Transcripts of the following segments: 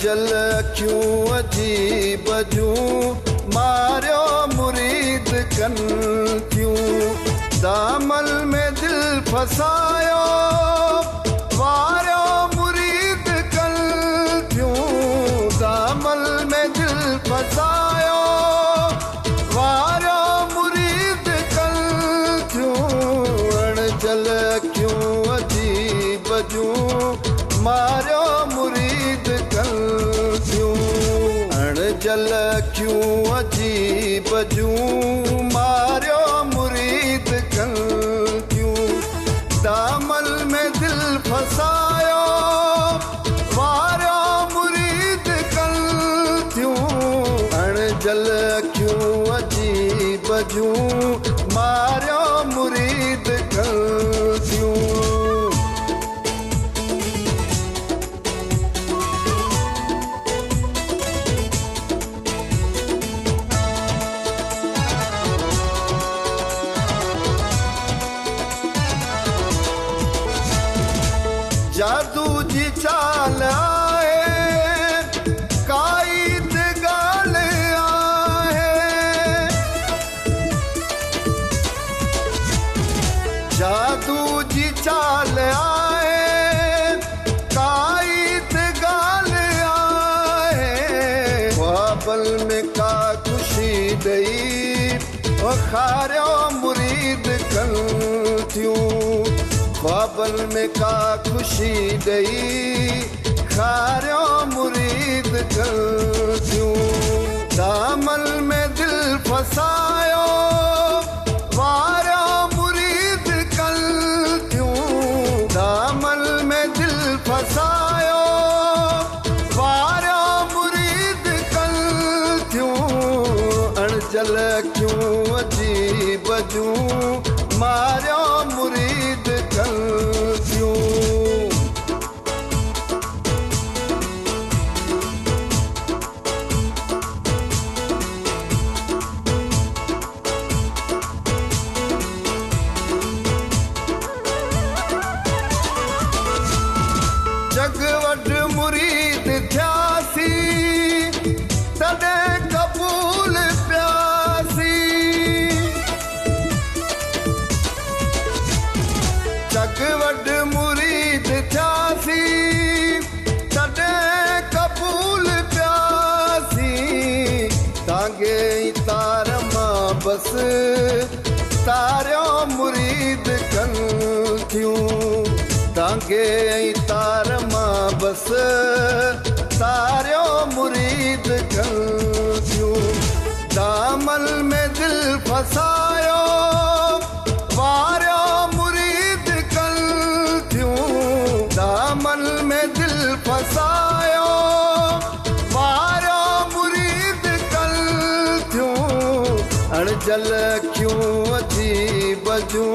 जल क्यों अजीब जूं मारियो मुरीद कन क्यों दामल में दिल फसायो वारियो मुरीद कन क्यों दामल में दिल फसायो वारियो मुरीद कन क्यों जल क्यों अजीब जूं मारियो मुरीद कन क्यों जल क्यों अजीब जूं मारियो मुरीद कन क्यों दामल में दिल फसायो वारियो मुरीद कन क्यों जल क्यों अजीब जूं मारियो मुरीद कन क्यों जादू जी चाल आहे काई ते गाल आहे जादू जी चाल आहे काई ते गाल आहे ख्वाबल में का खुशी दई खारियो मुरीद कन थियूं ख्वाबल में का खुशी दई खारियो मुरीद कन थियूं दामल में दिल फसायो वारियो मुरीद कन थियूं दामल में दिल फसायो वारियो मुरीद कन थियूं अणजल क्यों अजीब जूं मारियो मुरीद कन क्यों जग वड मुरीद थियासी तॾहिं कबूल प्यासी जग वड मुरीद थियासी तॾहिं कबूल प्यासी तांगे तार मां बस तारियो मुरीद कन थियूं तांगे तार मां बस तारियो मुरीद कन थियूं दामल में दिल फसायो वारियो मुरीद कन थियूं दामल में दिल फसायो वारियो मुरीद कन थियूं अणजल क्यों अजीब जूं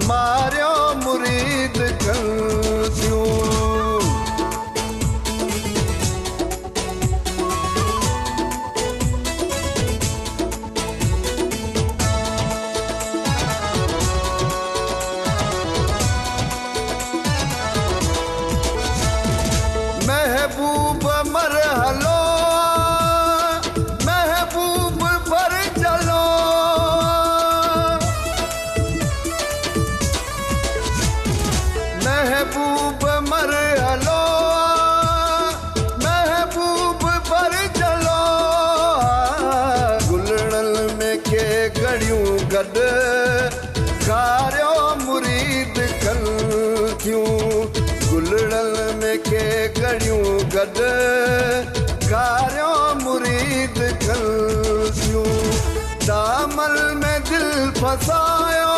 मारियो मुरीद कन थियूं महबूब मरहलो महबूब पर चलो महबूब मरहलो महबूब पर चलो गुलड़न में के घड़ियूं गॾु खारियो मुरीद कन थियूं गुलड़न में के घड़ियूं गॾु खारियो मुरीद कन थियूं दामल में दिल फसायो